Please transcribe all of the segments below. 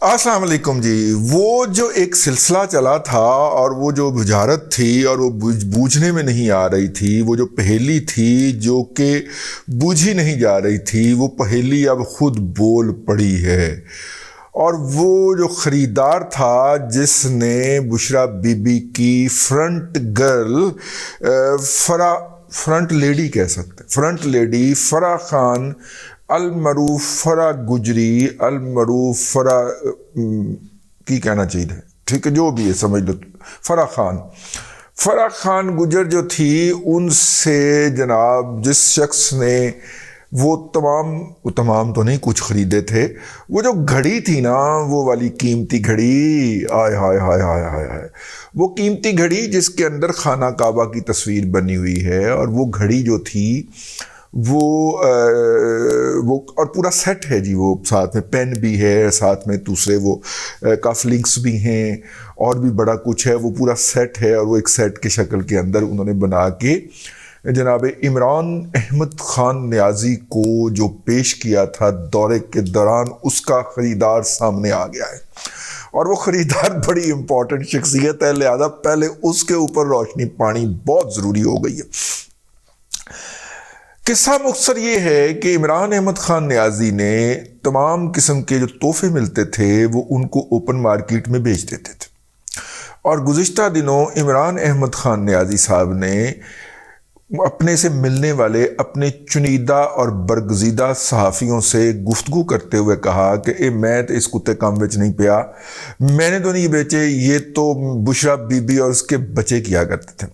السلام علیکم جی. وہ جو ایک سلسلہ چلا تھا اور وہ جو بجارت تھی اور وہ بوجھنے میں نہیں آ رہی تھی، وہ جو پہیلی تھی جو کہ بوجھی نہیں جا رہی تھی، وہ پہیلی اب خود بول پڑی ہے. اور وہ جو خریدار تھا جس نے بشرا بی بی کی فرنٹ گرل فرنٹ لیڈی کہہ سکتے، فرنٹ لیڈی فرح خان المعروف فرح گجری المعروف فرح کی کہنا چاہیے، ٹھیک ہے جو بھی ہے سمجھ لو، فرح خان گجر جو تھی، ان سے جناب جس شخص نے وہ تمام تو نہیں کچھ خریدے تھے، وہ جو گھڑی تھی نا، وہ والی قیمتی گھڑی، آئے ہائے ہائے ہائے ہائے ہائے، وہ قیمتی گھڑی جس کے اندر خانہ کعبہ کی تصویر بنی ہوئی ہے، اور وہ گھڑی جو تھی وہ اور پورا سیٹ ہے جی، وہ ساتھ میں پین بھی ہے، ساتھ میں دوسرے وہ کف لنکس بھی ہیں اور بھی بڑا کچھ ہے، وہ پورا سیٹ ہے، اور وہ ایک سیٹ کے شکل کے اندر انہوں نے بنا کے جناب عمران احمد خان نیازی کو جو پیش کیا تھا دورے کے دوران، اس کا خریدار سامنے آ گیا ہے. اور وہ خریدار بڑی امپورٹنٹ شخصیت ہے، لہذا پہلے اس کے اوپر روشنی پانی بہت ضروری ہو گئی ہے. قصہ مختصر یہ ہے کہ عمران احمد خان نیازی نے تمام قسم کے جو تحفے ملتے تھے وہ ان کو اوپن مارکیٹ میں بیچ دیتے تھے. اور گزشتہ دنوں عمران احمد خان نیازی صاحب نے اپنے سے ملنے والے اپنے چنیدہ اور برگزیدہ صحافیوں سے گفتگو کرتے ہوئے کہا کہ میں تو اس کتے کام بیچ نہیں پیا، میں نے تو نہیں بیچے، یہ تو بشرا بی بی اور اس کے بچے کیا کرتے تھے،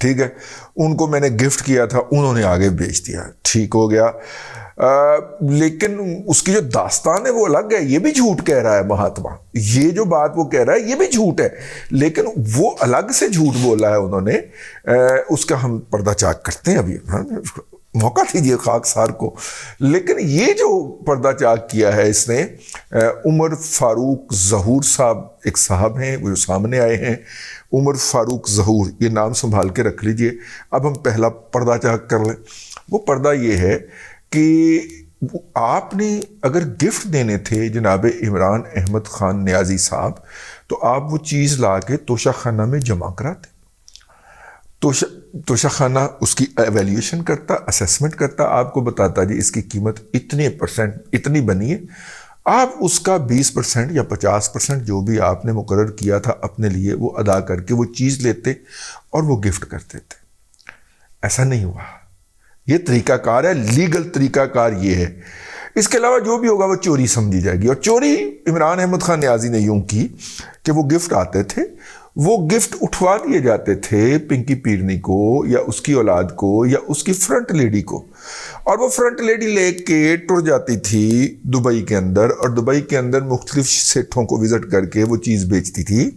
ٹھیک ہے، ان کو میں نے گفٹ کیا تھا، انہوں نے آگے بیچ دیا، ٹھیک ہو گیا. لیکن اس کی جو داستان ہے وہ الگ ہے، یہ بھی جھوٹ کہہ رہا ہے مہاتما، یہ جو بات وہ کہہ رہا ہے یہ بھی جھوٹ ہے، لیکن وہ الگ سے جھوٹ بولا ہے انہوں نے، اس کا ہم پردہ چاک کرتے ہیں. ابھی موقع دیجیے خاکسار کو. لیکن یہ جو پردہ چاک کیا ہے اس نے، عمر فاروق ظہور صاحب ایک صاحب ہیں وہ جو سامنے آئے ہیں، عمر فاروق ظہور، یہ نام سنبھال کے رکھ لیجئے. اب ہم پہلا پردہ چاک کر لیں. وہ پردہ یہ ہے کہ آپ نے اگر گفٹ دینے تھے جناب عمران احمد خان نیازی صاحب، تو آپ وہ چیز لا کے توشہ خانہ میں جمع کراتے. توشہ خانہ اس کی ایویلیوشن کرتا، اسیسمنٹ کرتا، آپ کو بتاتا جی اس کی قیمت اتنی بنی ہے، آپ اس کا 20% یا 50% جو بھی آپ نے مقرر کیا تھا اپنے لیے وہ ادا کر کے وہ چیز لیتے اور وہ گفٹ کرتے تھے. ایسا نہیں ہوا. یہ طریقہ کار ہے، لیگل طریقہ کار یہ ہے. اس کے علاوہ جو بھی ہوگا وہ چوری سمجھی جائے گی. اور چوری عمران احمد خان نیازی نے یوں کی کہ وہ گفٹ آتے تھے، وہ گفٹ اٹھوا دیے جاتے تھے پنکی پیرنی کو یا اس کی اولاد کو یا اس کی فرنٹ لیڈی کو، اور وہ فرنٹ لیڈی لے کے ٹر جاتی تھی دبئی کے اندر، اور دبئی کے اندر مختلف سیٹھوں کو وزٹ کر کے وہ چیز بیچتی تھی.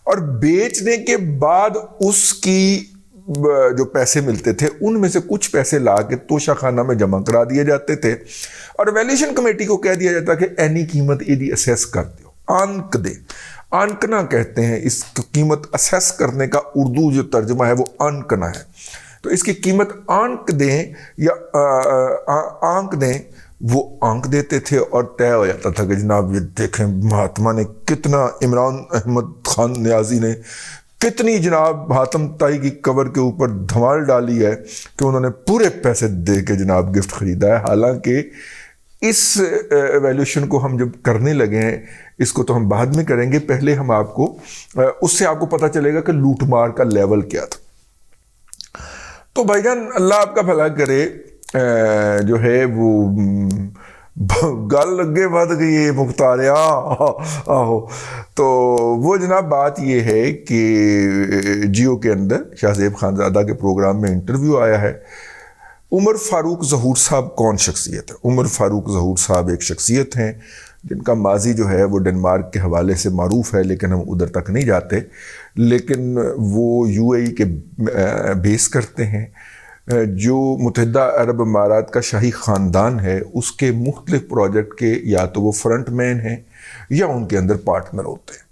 اور بیچنے کے بعد اس کی جو پیسے ملتے تھے ان میں سے کچھ پیسے لا کے توشہ خانہ میں جمع کرا دیے جاتے تھے، اور ویلیوشن کمیٹی کو کہہ دیا جاتا کہ اینی قیمت ایدی اسیس کر دو، آنک دے. آنکنا کہتے ہیں اس قیمت اسیس کرنے کا اردو جو ترجمہ ہے وہ آنکنا ہے. تو اس کی قیمت آنک دیں یا آنک دیں، وہ آنک دیتے تھے اور طے ہو جاتا تھا کہ جناب یہ دیکھیں مہاتما نے کتنا، عمران احمد خان نیازی نے کتنی جناب حاتم طائی کی قبر کے اوپر دھمال ڈالی ہے کہ انہوں نے پورے پیسے دے کے جناب گفٹ خریدا ہے. حالانکہ اس ایویلیوشن کو ہم جب کرنے لگے ہیں، اس کو تو ہم بعد میں کریں گے، پہلے ہم آپ کو اس سے آپ کو پتہ چلے گا کہ لوٹ مار کا لیول کیا تھا. تو بھائی جان اللہ آپ کا بھلا کرے، جو ہے وہ گل لگے بات گئی مختاریا آہو. تو وہ جناب بات یہ ہے کہ جیو کے اندر شاہ زیب خانزادہ کے پروگرام میں انٹرویو آیا ہے. عمر فاروق ظہور صاحب کون شخصیت ہے؟ عمر فاروق ظہور صاحب ایک شخصیت ہیں جن کا ماضی جو ہے وہ ڈنمارک کے حوالے سے معروف ہے، لیکن ہم ادھر تک نہیں جاتے. لیکن وہ یو اے ای کے بیس کرتے ہیں. جو متحدہ عرب امارات کا شاہی خاندان ہے اس کے مختلف پروجیکٹ کے یا تو وہ فرنٹ مین ہیں یا ان کے اندر پارٹنر ہوتے ہیں.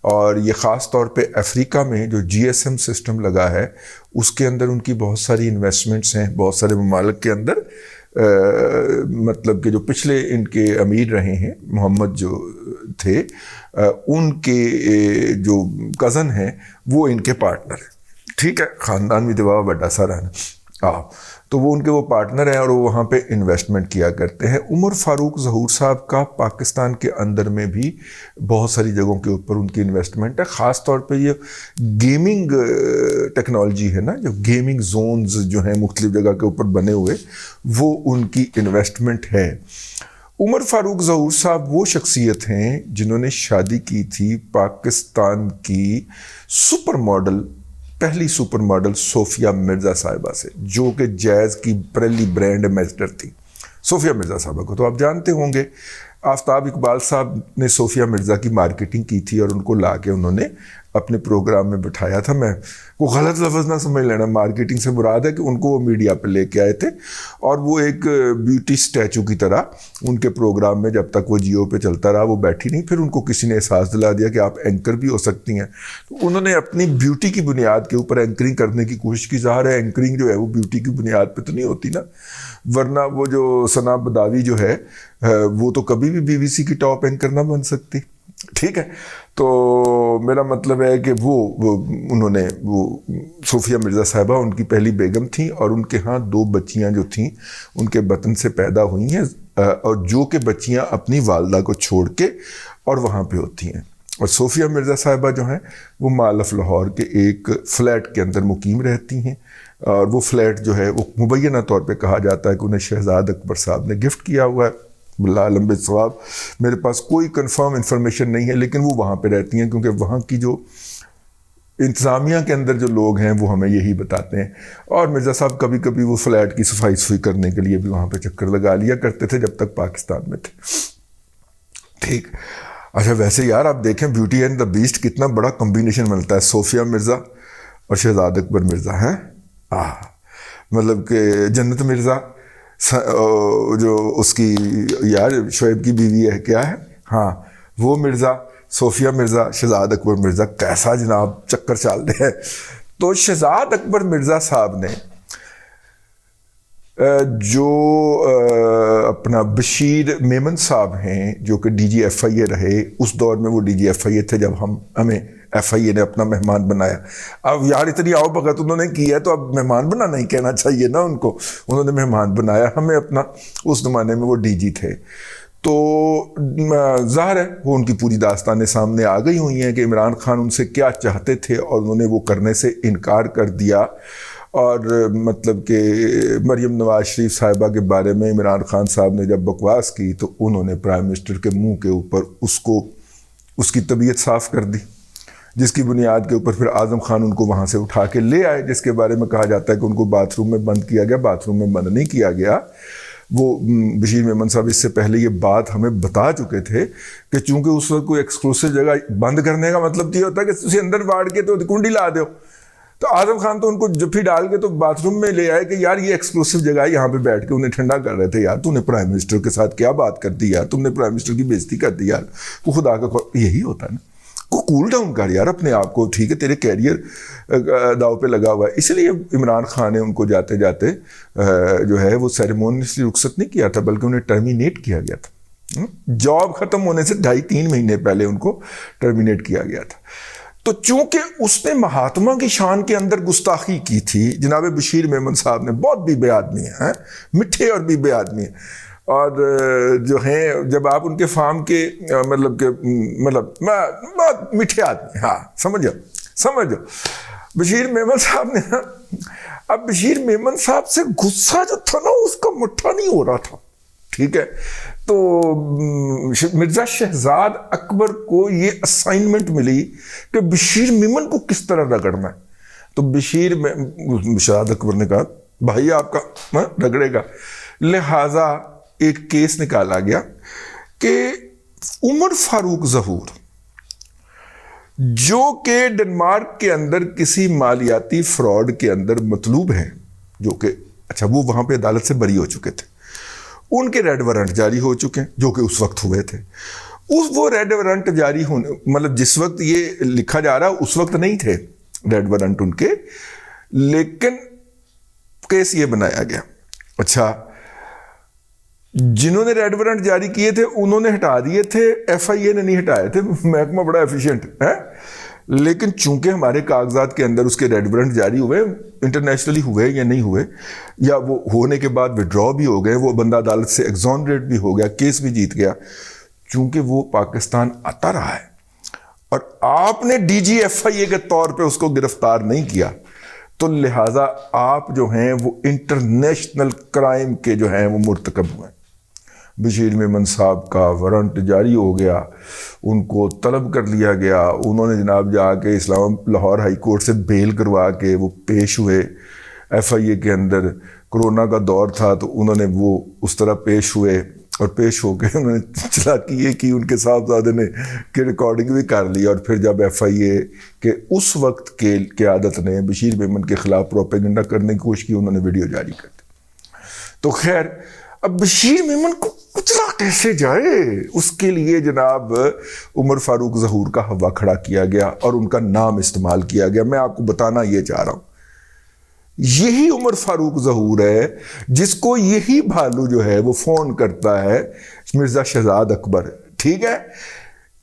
اور یہ خاص طور پہ افریقہ میں جو جی ایس ایم سسٹم لگا ہے اس کے اندر ان کی بہت ساری انویسٹمنٹس ہیں بہت سارے ممالک کے اندر. مطلب کہ جو پچھلے ان کے امیر رہے ہیں محمد جو تھے ان کے جو کزن ہیں وہ ان کے پارٹنر ہیں. ٹھیک ہے, خاندان بھی دبا بڑا سارا ہے تو وہ ان کے وہ پارٹنر ہیں اور وہ وہاں پہ انویسٹمنٹ کیا کرتے ہیں. عمر فاروق ظہور صاحب کا پاکستان کے اندر میں بھی بہت ساری جگہوں کے اوپر ان کی انویسٹمنٹ ہے. خاص طور پہ یہ گیمنگ ٹیکنالوجی ہے نا, جو گیمنگ زونز جو ہیں مختلف جگہ کے اوپر بنے ہوئے, وہ ان کی انویسٹمنٹ ہے. عمر فاروق ظہور صاحب وہ شخصیت ہیں جنہوں نے شادی کی تھی پاکستان کی سپر ماڈل, پہلی سپر ماڈل صوفیہ مرزا صاحبہ سے, جو کہ جیز کی پہلی برانڈ ایمبیسڈر تھی. صوفیہ مرزا صاحبہ کو تو آپ جانتے ہوں گے, آفتاب اقبال صاحب نے صوفیہ مرزا کی مارکیٹنگ کی تھی اور ان کو لا کے انہوں نے اپنے پروگرام میں بٹھایا تھا. میں وہ غلط لفظ نہ سمجھ لینا, مارکیٹنگ سے مراد ہے کہ ان کو وہ میڈیا پہ لے کے آئے تھے اور وہ ایک بیوٹی اسٹیچو کی طرح ان کے پروگرام میں جب تک وہ جیو پہ چلتا رہا وہ بیٹھی نہیں. پھر ان کو کسی نے احساس دلا دیا کہ آپ اینکر بھی ہو سکتی ہیں, تو انہوں نے اپنی بیوٹی کی بنیاد کے اوپر اینکرنگ کرنے کی کوشش کی. ظاہر ہے اینکرنگ جو ہے وہ بیوٹی کی بنیاد پہ تو نہیں ہوتی نا, ورنہ وہ جو ثنا بداوی جو ہے وہ تو کبھی بھی بی بی سی کی ٹاپ اینکر نہ بن سکتی. ٹھیک ہے, تو میرا مطلب ہے کہ وہ انہوں نے وہ صوفیہ مرزا صاحبہ ان کی پہلی بیگم تھیں اور ان کے ہاں 2 بچیاں جو تھیں ان کے بطن سے پیدا ہوئی ہیں, اور جو کہ بچیاں اپنی والدہ کو چھوڑ کے اور وہاں پہ ہوتی ہیں. اور صوفیہ مرزا صاحبہ جو ہیں وہ مال آف لاہور کے ایک فلیٹ کے اندر مقیم رہتی ہیں, اور وہ فلیٹ جو ہے وہ مبینہ طور پہ کہا جاتا ہے کہ انہیں شہزاد اکبر صاحب نے گفٹ کیا ہوا ہے. باللہ علم بالصواب, میرے پاس کوئی کنفرم انفارمیشن نہیں ہے, لیکن وہ وہاں پہ رہتی ہیں کیونکہ وہاں کی جو انتظامیہ کے اندر جو لوگ ہیں وہ ہمیں یہی بتاتے ہیں. اور مرزا صاحب کبھی کبھی وہ فلیٹ کی صفائی کرنے کے لیے بھی وہاں پہ چکر لگا لیا کرتے تھے جب تک پاکستان میں تھے. ٹھیک, اچھا ویسے یار آپ دیکھیں بیوٹی اینڈ دا بیسٹ کتنا بڑا کمبینیشن ملتا ہے, صوفیہ مرزا اور شہزاد اکبر مرزا ہیں. مطلب کہ جنت مرزا جو اس کی یار شعیب کی بیوی ہے کیا ہے, ہاں وہ مرزا, صوفیہ مرزا, شہزاد اکبر مرزا, کیسا جناب چکر چال دے ہے. تو شہزاد اکبر مرزا صاحب نے جو اپنا بشیر میمن صاحب ہیں جو کہ ڈی جی ایف آئی اے رہے, اس دور میں وہ ڈی جی ایف آئی اے تھے جب ہمیں ایف آئی اے نے اپنا مہمان بنایا. اب یار اتنی آؤ بھگت انہوں نے کی ہے تو اب مہمان بنانا ہی کہنا چاہیے نا ان کو, انہوں نے مہمان بنایا ہمیں اپنا. اس زمانے میں وہ ڈی جی تھے, تو ظاہر ہے وہ ان کی پوری داستانیں سامنے آ گئی ہوئی ہیں کہ عمران خان ان سے کیا چاہتے تھے اور انہوں نے وہ کرنے سے انکار کر دیا. اور مطلب کہ مریم نواز شریف صاحبہ کے بارے میں عمران خان صاحب نے جب بکواس کی تو انہوں نے پرائم منسٹر کے منہ کے اوپر اس کی طبیعت صاف کر دی, جس کی بنیاد کے اوپر پھر اعظم خان ان کو وہاں سے اٹھا کے لے آئے, جس کے بارے میں کہا جاتا ہے کہ ان کو باتھ روم میں بند کیا گیا. باتھ روم میں بند نہیں کیا گیا, وہ بشیر میمن صاحب اس سے پہلے یہ بات ہمیں بتا چکے تھے کہ چونکہ اس وقت کوئی ایکسکلوسیو جگہ بند کرنے کا مطلب یہ ہوتا ہے کہ تسی اندر واڑ کے تو کنڈی لا دو, تو اعظم خان تو ان کو جفی ڈال کے تو باتھ روم میں لے آئے کہ یار یہ ایکسکلوسیو جگہ ہے, یہاں پہ بیٹھ کے انہیں ٹھنڈا کر رہے تھے. یار تو نے پرائم منسٹر کے ساتھ کیا بات کر دی یار, تم نے پرائم منسٹر کی بےزتی کر دی یار, وہ خدا کا یہی ہوتا ہے نا, کو کول ڈاؤن کر یار اپنے آپ کو. ٹھیک ہے تیرے کیریئر داؤ پہ لگا ہوا ہے. اس لیے عمران خان نے ان کو جاتے جاتے جو ہے وہ سیریمونیسلی رخصت نہیں کیا تھا بلکہ انہیں ٹرمینیٹ کیا گیا تھا. جاب ختم ہونے سے 2.5-3 مہینے پہلے ان کو ٹرمینیٹ کیا گیا تھا. تو چونکہ اس نے مہاتما کی شان کے اندر گستاخی کی تھی, جناب بشیر میمن صاحب نے, بہت بی بے آدمی ہیں, میٹھے اور بی بے آدمی ہیں, اور جو ہیں جب آپ ان کے فارم کے مطلب بہت میٹھے آدمی, ہاں سمجھو بشیر میمن صاحب نے, اب بشیر میمن صاحب سے غصہ جو تھا نا اس کا مٹھا نہیں ہو رہا تھا. ٹھیک ہے, تو مرزا شہزاد اکبر کو یہ اسائنمنٹ ملی کہ بشیر میمن کو کس طرح رگڑنا ہے. تو شہزاد اکبر نے کہا بھائی آپ کا رگڑے گا. لہذا ایک کیس نکالا گیا کہ عمر فاروق ظہور جو کہ ڈنمارک کے اندر کسی مالیاتی فراڈ کے اندر مطلوب ہیں, جو کہ اچھا وہ وہاں پہ عدالت سے بری ہو چکے تھے, ان کے ریڈ وارنٹ جاری ہو چکے ہیں جو کہ اس وقت ہوئے تھے. وہ ریڈ وارنٹ جاری ہونے مطلب جس وقت یہ لکھا جا رہا اس وقت نہیں تھے ریڈ وارنٹ ان کے، لیکن کیس یہ بنایا گیا. اچھا جنہوں نے ریڈ وارنٹ جاری کیے تھے انہوں نے ہٹا دیے تھے، ایف آئی اے نے نہیں ہٹائے تھے. محکمہ بڑا ایفیشینٹ ہے، لیکن چونکہ ہمارے کاغذات کے اندر اس کے ریڈ وارنٹ جاری ہوئے، انٹرنیشنلی ہوئے یا نہیں ہوئے، یا وہ ہونے کے بعد وڈرا بھی ہو گئے، وہ بندہ عدالت سے ایگزونریٹ بھی ہو گیا، کیس بھی جیت گیا، چونکہ وہ پاکستان آتا رہا ہے اور آپ نے ڈی جی ایف آئی اے کے طور پہ اس کو گرفتار نہیں کیا، تو لہٰذا آپ جو ہیں وہ انٹرنیشنل کرائم کے جو ہیں وہ مرتکب ہوئے. بشیر میمن صاحب کا وارنٹ جاری ہو گیا، ان کو طلب کر لیا گیا، انہوں نے جناب جا کے لاہور ہائی کورٹ سے بیل کروا کے وہ پیش ہوئے ایف آئی اے کے اندر. کرونا کا دور تھا تو انہوں نے وہ اس طرح پیش ہوئے، اور پیش ہو کے انہوں نے چلاکی یہ کی، ان کے صاحبزادے نے کہ ریکارڈنگ بھی کر لی، اور پھر جب ایف آئی اے کے اس وقت کے قیادت نے بشیر میمن کے خلاف پروپیگنڈا کرنے کی کوشش کی، انہوں نے ویڈیو جاری کر دی. تو خیر اب بشیر میمن کو کچلا کیسے جائے، اس کے لیے جناب عمر فاروق ظہور کا ہوا کھڑا کیا گیا اور ان کا نام استعمال کیا گیا. میں آپ کو بتانا یہ چاہ رہا ہوں، یہی عمر فاروق ظہور ہے جس کو یہی بھالو جو ہے وہ فون کرتا ہے مرزا شہزاد اکبر. ٹھیک ہے،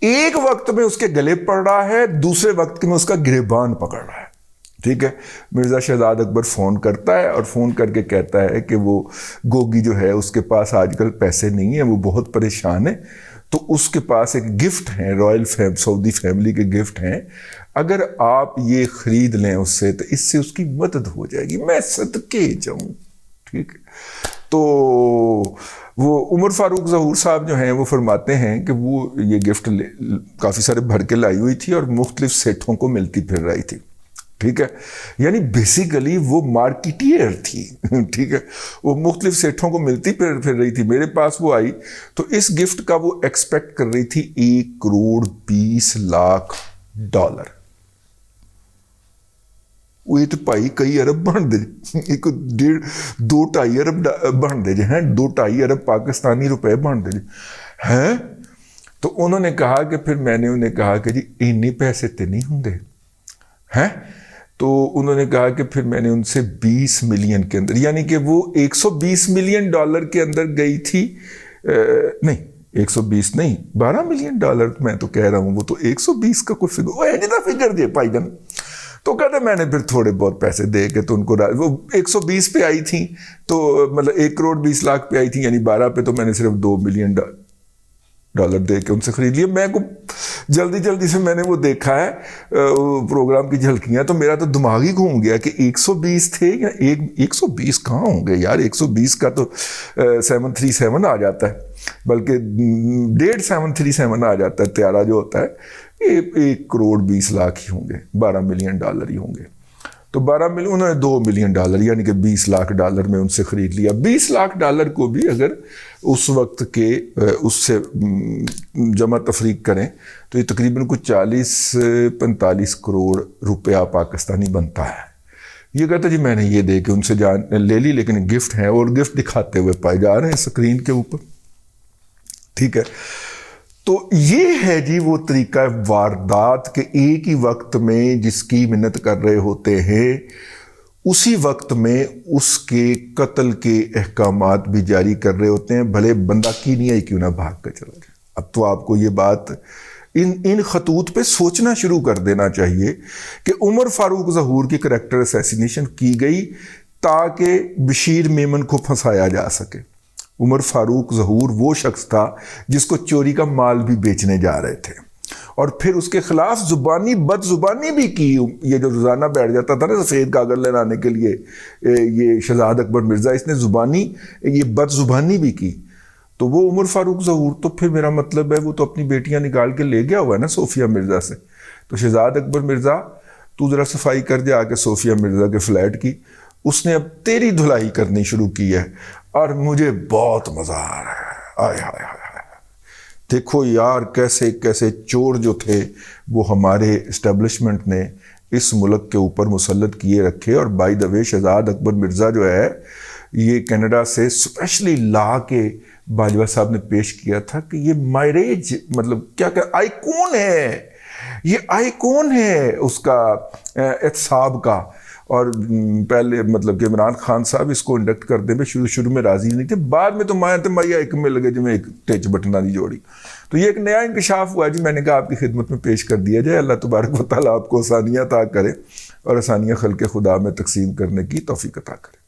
ایک وقت میں اس کے گلے پڑ رہا ہے، دوسرے وقت میں اس کا گریبان پکڑ رہا ہے. ٹھیک ہے، مرزا شہزاد اکبر فون کرتا ہے اور فون کر کے کہتا ہے کہ وہ گوگی جو ہے اس کے پاس آج کل پیسے نہیں ہیں، وہ بہت پریشان ہے، تو اس کے پاس ایک گفٹ ہیں، رائل سعودی فیملی کے گفٹ ہیں، اگر آپ یہ خرید لیں اس سے تو اس سے اس کی مدد ہو جائے گی، میں صدقے جاؤں. ٹھیک ہے، تو وہ عمر فاروق ظہور صاحب جو ہیں وہ فرماتے ہیں کہ وہ یہ گفٹ کافی سارے بھر کے لائی ہوئی تھی اور مختلف سیٹھوں کو ملتی پھر رہی تھی. ٹھیک ہے، یعنی بیسیکلی وہ مارکیٹیئر تھی. ٹھیک ہے، وہ مختلف سیٹھوں کو ملتی پھر رہی تھی. میرے پاس وہ آئی تو اس گفٹ کا وہ ایکسپیکٹ کر رہی تھی 1,20,00,000 وہ تو پائی کئی ارب بن دے، ایک 2-2.5 ارب بن دے ہیں، 2-2.5 ارب پاکستانی روپے بن دے ہیں. تو انہوں نے کہا کہ پھر میں نے انہیں کہا کہ جی اتنے پیسے تے نہیں ہوں ہیں. تو انہوں نے کہا کہ پھر میں نے ان سے 20 ملین کے اندر، یعنی کہ وہ $120 ملین کے اندر گئی تھی، نہیں 120 نہیں 12 ملین ڈالر میں تو کہہ رہا ہوں، وہ تو 120 کا کوئی فگر دے پائی جن. تو کہتے میں نے پھر تھوڑے بہت پیسے دے کے تو ان کو وہ 120 پہ آئی تھیں، تو مطلب 1,20,00,000 پہ آئی تھیں، یعنی 12 پہ تو میں نے صرف $2 ملین دے کے ان سے خرید لیا. میں کو جلدی سے میں نے وہ دیکھا ہے پروگرام کی جھلکیاں، تو میرا تو دماغ ہی گھوم گیا کہ 120 تھے یا 120 کہاں ہوں گے یار، 120 کا تو 737 آ جاتا ہے، بلکہ 737 آ جاتا ہے طیارہ جو ہوتا ہے. 1,20,00,000 ہی ہوں گے، $12 ملین ہی ہوں گے. تو 12 ملین، انہوں نے $2 ملین یعنی کہ $20 لاکھ میں ان سے خرید لیا. $20 لاکھ کو بھی اگر اس وقت کے اس سے جمع تفریق کریں تو یہ تقریباً کچھ 40-45 کروڑ روپیہ پاکستانی بنتا ہے. یہ کہتا جی میں نے یہ دے کے ان سے لے لی، لیکن گفٹ ہیں اور گفٹ دکھاتے ہوئے پائے جا رہے ہیں اسکرین کے اوپر. ٹھیک ہے، تو یہ ہے جی وہ طریقہ واردات کہ ایک ہی وقت میں جس کی منت کر رہے ہوتے ہیں اسی وقت میں اس کے قتل کے احکامات بھی جاری کر رہے ہوتے ہیں، بھلے بندہ کینیا ہی کیوں نہ بھاگ کر چلا جائے. اب تو آپ کو یہ بات ان خطوط پہ سوچنا شروع کر دینا چاہیے کہ عمر فاروق ظہور کی کریکٹر اسیسینیشن کی گئی تاکہ بشیر میمن کو پھنسایا جا سکے. عمر فاروق ظہور وہ شخص تھا جس کو چوری کا مال بھی بیچنے جا رہے تھے، اور پھر اس کے خلاف بد زبانی بھی کی. یہ جو روزانہ بیٹھ جاتا تھا نا سفید کاغذ لانے کے لیے، یہ شہزاد اکبر مرزا، اس نے یہ بد زبانی بھی کی. تو وہ عمر فاروق ظہور تو پھر میرا مطلب ہے وہ تو اپنی بیٹیاں نکال کے لے گیا ہوا ہے نا صوفیہ مرزا سے. تو شہزاد اکبر مرزا تو ذرا صفائی کر دے آ کے صوفیہ مرزا کے فلیٹ کی، اس نے اب تیری دھلائی کرنی شروع کی ہے اور مجھے بہت مزہ آ رہا ہے. آئے ہائے ہائے، دیکھو یار کیسے کیسے چور جو تھے وہ ہمارے اسٹیبلشمنٹ نے اس ملک کے اوپر مسلط کیے رکھے. اور بائی دا وے شہزاد اکبر مرزا جو ہے یہ کینیڈا سے اسپیشلی لا کے باجوہ صاحب نے پیش کیا تھا کہ یہ مائریج مطلب کیا کہ آئیکون ہے، یہ آئیکون ہے اس کا احتساب کا. اور پہلے مطلب کہ عمران خان صاحب اس کو انڈکٹ کرنے میں شروع میں راضی نہیں تھے، بعد میں تو مایا ایک میں لگے جو میں ایک ٹچ بٹنا دی جوڑی. تو یہ ایک نیا انکشاف ہوا جی، میں نے کہا آپ کی خدمت میں پیش کر دیا جائے. اللہ تبارک و تعالیٰ آپ کو آسانیاں عطا کرے اور آسانیاں خلق خدا میں تقسیم کرنے کی توفیق عطا کرے.